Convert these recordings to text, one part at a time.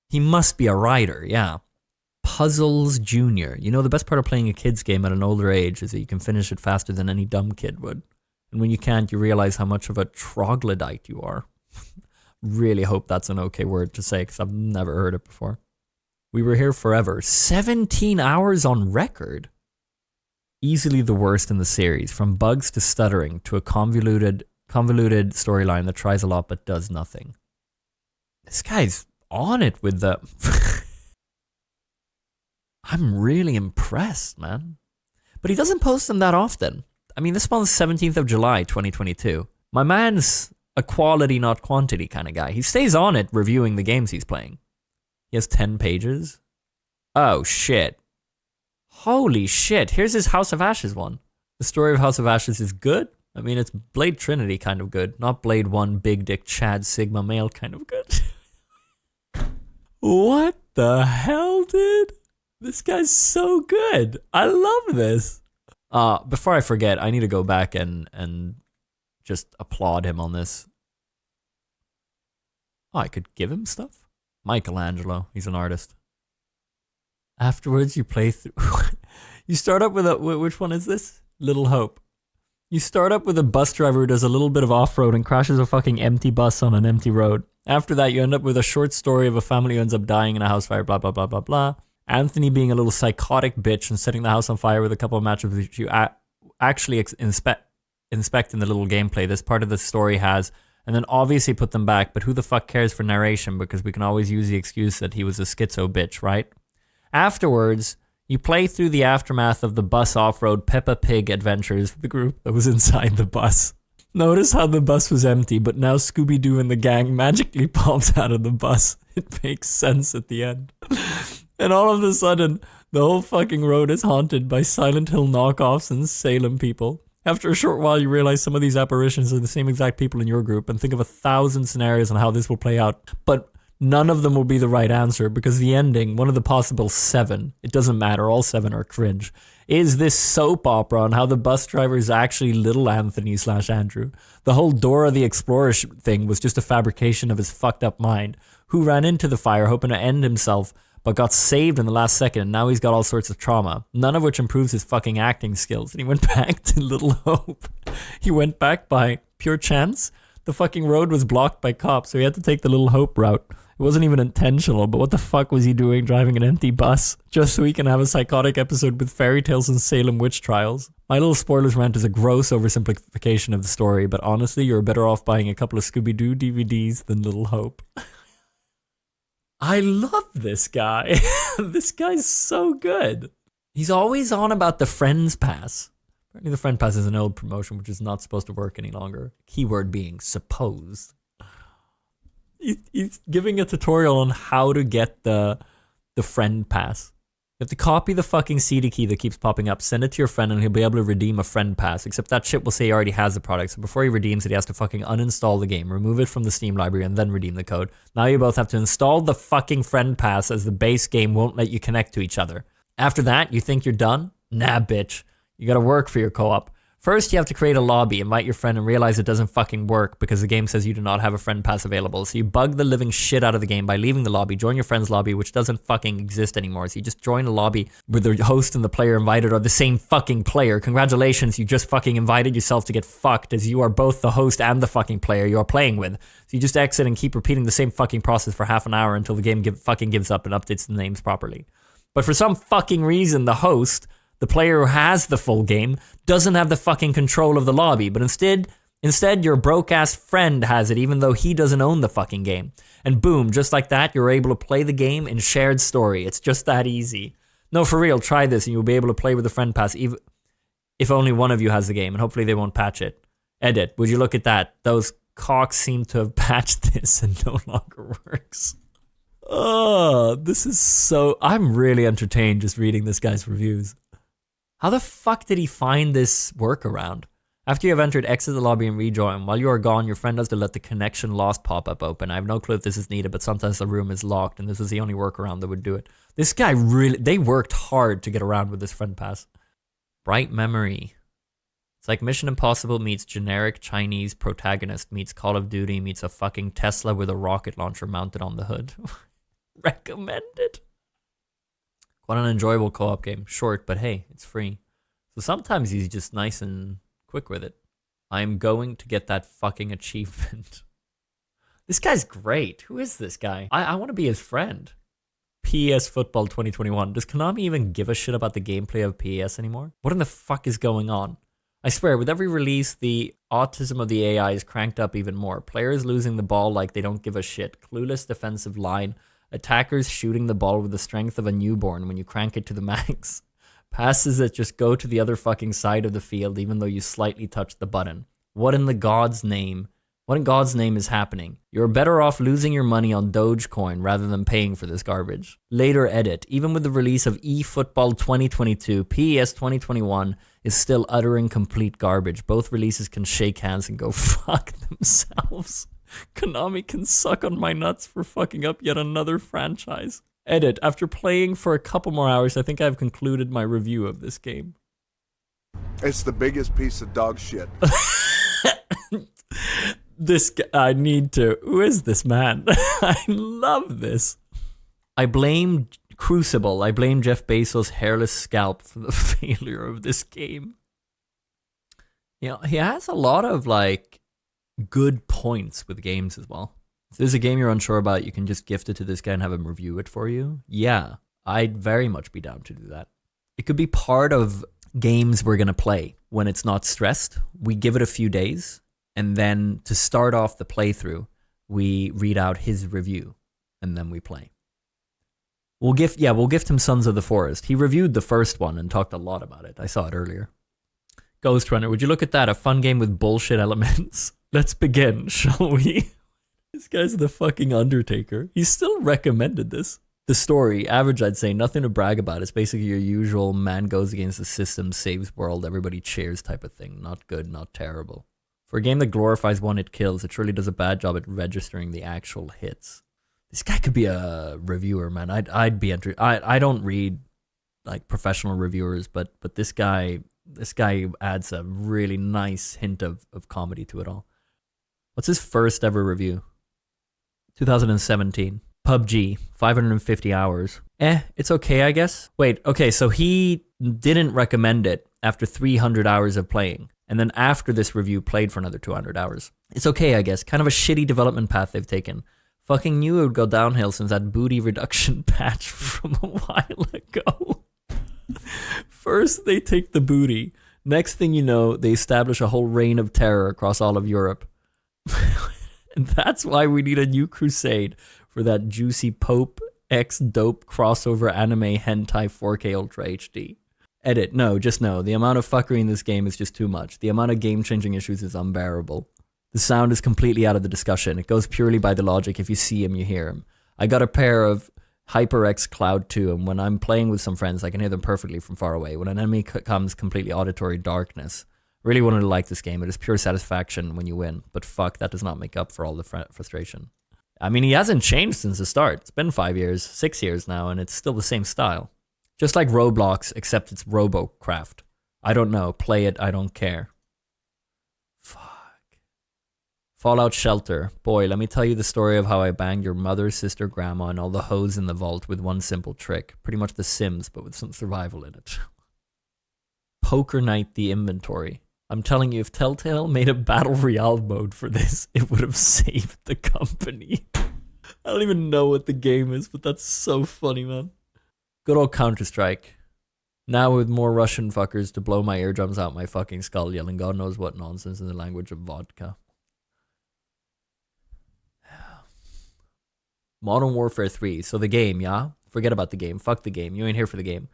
He must be a writer, yeah. Puzzles Jr. You know, the best part of playing a kid's game at an older age is that you can finish it faster than any dumb kid would. And when you can't, you realize how much of a troglodyte you are. Really hope that's an okay word to say, because I've never heard it before. We were here forever. 17 hours on record. Easily the worst in the series, from bugs to stuttering to a convoluted storyline that tries a lot but does nothing. This guy's on it with the... I'm really impressed, man. But he doesn't post them that often. I mean, this one's 17th of July, 2022. My man's a quality, not quantity kind of guy. He stays on it reviewing the games he's playing. He has 10 pages. Oh, shit. Holy shit. Here's his House of Ashes one. The story of House of Ashes is good. I mean, it's Blade Trinity kind of good. Not Blade 1, Big Dick Chad Sigma male kind of good. What the hell, dude? This guy's so good. I love this. Before I forget, I need to go back and just applaud him on this. Oh, I could give him stuff? Michelangelo, he's an artist. Afterwards, you play through... You start up with a... Which one is this? Little Hope. You start up with a bus driver who does a little bit of off-road and crashes a fucking empty bus on an empty road. After that, you end up with a short story of a family who ends up dying in a house fire, blah, blah, blah, blah, blah. Anthony being a little psychotic bitch and setting the house on fire with a couple of matches which you actually inspect in the little gameplay this part of the story has, and then obviously put them back, but who the fuck cares for narration, because we can always use the excuse that he was a schizo bitch, right? Afterwards, you play through the aftermath of the bus off-road Peppa Pig adventures with the group that was inside the bus. Notice how the bus was empty, but now Scooby-Doo and the gang magically pops out of the bus. It makes sense at the end. And all of a sudden, the whole fucking road is haunted by Silent Hill knockoffs and Salem people. After a short while, you realize some of these apparitions are the same exact people in your group and think of 1,000 scenarios on how this will play out. But none of them will be the right answer, because the ending, one of the possible 7, it doesn't matter, all 7 are cringe, is this soap opera on how the bus driver is actually little Anthony / Andrew. The whole Dora the Explorer thing was just a fabrication of his fucked up mind, who ran into the fire hoping to end himself, but got saved in the last second, and now he's got all sorts of trauma, none of which improves his fucking acting skills. And he went back to Little Hope. He went back by pure chance. The fucking road was blocked by cops, so he had to take the Little Hope route. It wasn't even intentional, but what the fuck was he doing driving an empty bus? Just so he can have a psychotic episode with fairy tales and Salem witch trials. My little spoilers rant is a gross oversimplification of the story, but honestly, you're better off buying a couple of Scooby-Doo DVDs than Little Hope. I love this guy. This guy's so good. He's always on about the Friends Pass. Apparently the Friend Pass is an old promotion which is not supposed to work any longer. Keyword being supposed. He's giving a tutorial on how to get the Friend Pass. You have to copy the fucking CD key that keeps popping up, send it to your friend, and he'll be able to redeem a Friend Pass. Except that shit will say he already has the product, so before he redeems it, he has to fucking uninstall the game, remove it from the Steam library, and then redeem the code. Now you both have to install the fucking Friend Pass, as the base game won't let you connect to each other. After that, you think you're done? Nah, bitch. You gotta work for your co-op. First, you have to create a lobby, invite your friend, and realize it doesn't fucking work because the game says you do not have a Friend Pass available. So you bug the living shit out of the game by leaving the lobby, join your friend's lobby, which doesn't fucking exist anymore. So you just join a lobby where the host and the player invited are the same fucking player. Congratulations, you just fucking invited yourself to get fucked, as you are both the host and the fucking player you are playing with. So you just exit and keep repeating the same fucking process for half an hour until the game fucking gives up and updates the names properly. But for some fucking reason, the host, the player who has the full game, doesn't have the fucking control of the lobby, but instead your broke-ass friend has it, even though he doesn't own the fucking game. And boom, just like that, you're able to play the game in shared story. It's just that easy. No, for real, try this and you'll be able to play with the Friend Pass, even if only one of you has the game, and hopefully they won't patch it. Edit, would you look at that? Those cocks seem to have patched this and no longer works. Oh, this is so... I'm really entertained just reading this guy's reviews. How the fuck did he find this workaround? After you have entered, exit the lobby and rejoin. While you are gone, your friend has to let the connection lost pop-up open. I have no clue if this is needed, but sometimes the room is locked, and this is the only workaround that would do it. This guy really... They worked hard to get around with this Friend Pass. Bright Memory. It's like Mission Impossible meets generic Chinese protagonist meets Call of Duty meets a fucking Tesla with a rocket launcher mounted on the hood. recommended. Quite an enjoyable co-op game. Short, but hey, it's free. So sometimes he's just nice and quick with it. I'm going to get that fucking achievement. This guy's great. Who is this guy? I want to be his friend. PES Football 2021. Does Konami even give a shit about the gameplay of PES anymore? What in the fuck is going on? I swear, with every release, the autism of the AI is cranked up even more. Players losing the ball like they don't give a shit. Clueless defensive line. Attackers shooting the ball with the strength of a newborn when you crank it to the max. Passes that just go to the other fucking side of the field even though you slightly touch the button. What in God's name is happening? You're better off losing your money on Dogecoin rather than paying for this garbage. Later edit. Even with the release of eFootball 2022, PES 2021 is still uttering complete garbage. Both releases can shake hands and go fuck themselves. Konami can suck on my nuts for fucking up yet another franchise. Edit. After playing for a couple more hours, I think I've concluded my review of this game. It's the biggest piece of dog shit. This guy, I need to. Who is this man? I love this. I blame Crucible. I blame Jeff Bezos' hairless scalp for the failure of this game. You know, he has a lot of like good points with games as well. If there's a game you're unsure about, you can just gift it to this guy and have him review it for you. Yeah, I'd very much be down to do that. It could be part of games we're going to play when it's not stressed. We give it a few days, and then to start off the playthrough, we read out his review, and then we play. We'll gift him Sons of the Forest. He reviewed the first one and talked a lot about it. I saw it earlier. Ghost Runner, would you look at that? A fun game with bullshit elements. Let's begin, shall we? This guy's the fucking Undertaker. He still recommended this. The story, average I'd say, nothing to brag about. It's basically your usual man goes against the system, saves world, everybody cheers type of thing. Not good, not terrible. For a game that glorifies one-hit kills, it surely does a bad job at registering the actual hits. This guy could be a reviewer, man. I'd be interested. I don't read like professional reviewers, but this guy adds a really nice hint of comedy to it all. What's his first ever review? 2017. PUBG, 550 hours. It's okay, I guess. Wait, okay, so he didn't recommend it after 300 hours of playing. And then after this review, played for another 200 hours. It's okay, I guess. Kind of a shitty development path they've taken. Fucking knew it would go downhill since that booty reduction patch from a while ago. First, they take the booty. Next thing you know, they establish a whole reign of terror across all of Europe. And that's why we need a new crusade for that juicy Pope X dope crossover anime hentai 4K Ultra HD. Edit, no, just no. The amount of fuckery in this game is just too much. The amount of game-changing issues is unbearable. The sound is completely out of the discussion. It goes purely by the logic. If you see him, you hear him. I got a pair of HyperX Cloud 2, and when I'm playing with some friends, I can hear them perfectly from far away. When an enemy comes completely auditory darkness. Really wanted to like this game. It is pure satisfaction when you win. But fuck, that does not make up for all the frustration. I mean, he hasn't changed since the start. It's been 5 years, 6 years now, and it's still the same style. Just like Roblox, except it's RoboCraft. I don't know. Play it. I don't care. Fuck. Fallout Shelter. Boy, let me tell you the story of how I banged your mother, sister, grandma, and all the hoes in the vault with one simple trick. Pretty much The Sims, but with some survival in it. Poker Night: The Inventory. I'm telling you, if Telltale made a Battle Royale mode for this, it would have saved the company. I don't even know what the game is, but that's so funny, man. Good old Counter-Strike. Now with more Russian fuckers to blow my eardrums out my fucking skull, yelling God knows what nonsense in the language of vodka. Modern Warfare 3. So the game, yeah? Forget about the game. Fuck the game. You ain't here for the game.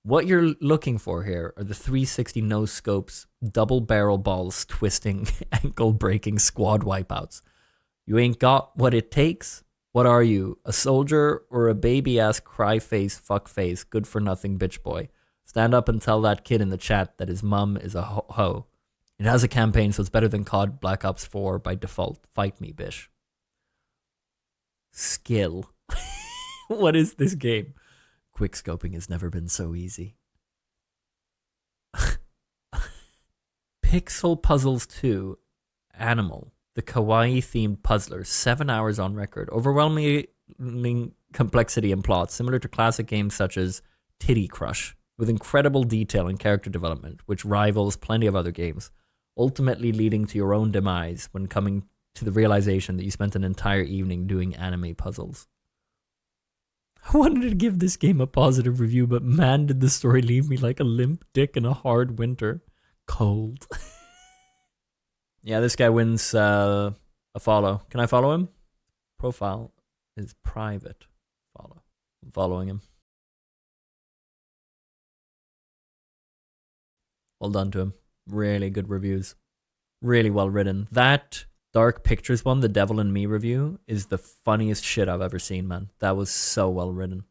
What you're looking for here are the 360 no scopes, double barrel balls twisting, ankle breaking squad wipeouts. You ain't got what it takes? What are you, a soldier or a baby-ass cry-face, fuck-face, good-for-nothing bitch boy? Stand up and tell that kid in the chat that his mum is a hoe. It has a campaign, so it's better than COD Black Ops 4 by default. Fight me, bish. Skill. What is this game? Quickscoping has never been so easy. Pixel Puzzles 2. Animal. The kawaii-themed puzzler. 7 hours on record. Overwhelmingly complexity and plot, similar to classic games such as Titty Crush, with incredible detail and character development, which rivals plenty of other games, ultimately leading to your own demise when coming to the realization that you spent an entire evening doing anime puzzles. I wanted to give this game a positive review, but man, did the story leave me like a limp dick in a hard winter. Cold. Yeah, this guy wins a follow. Can I follow him? Profile is private. Follow. I'm following him. Well done to him. Really good reviews. Really well written. That Dark Pictures one, the Devil in Me review, is the funniest shit I've ever seen, man. That was so well written.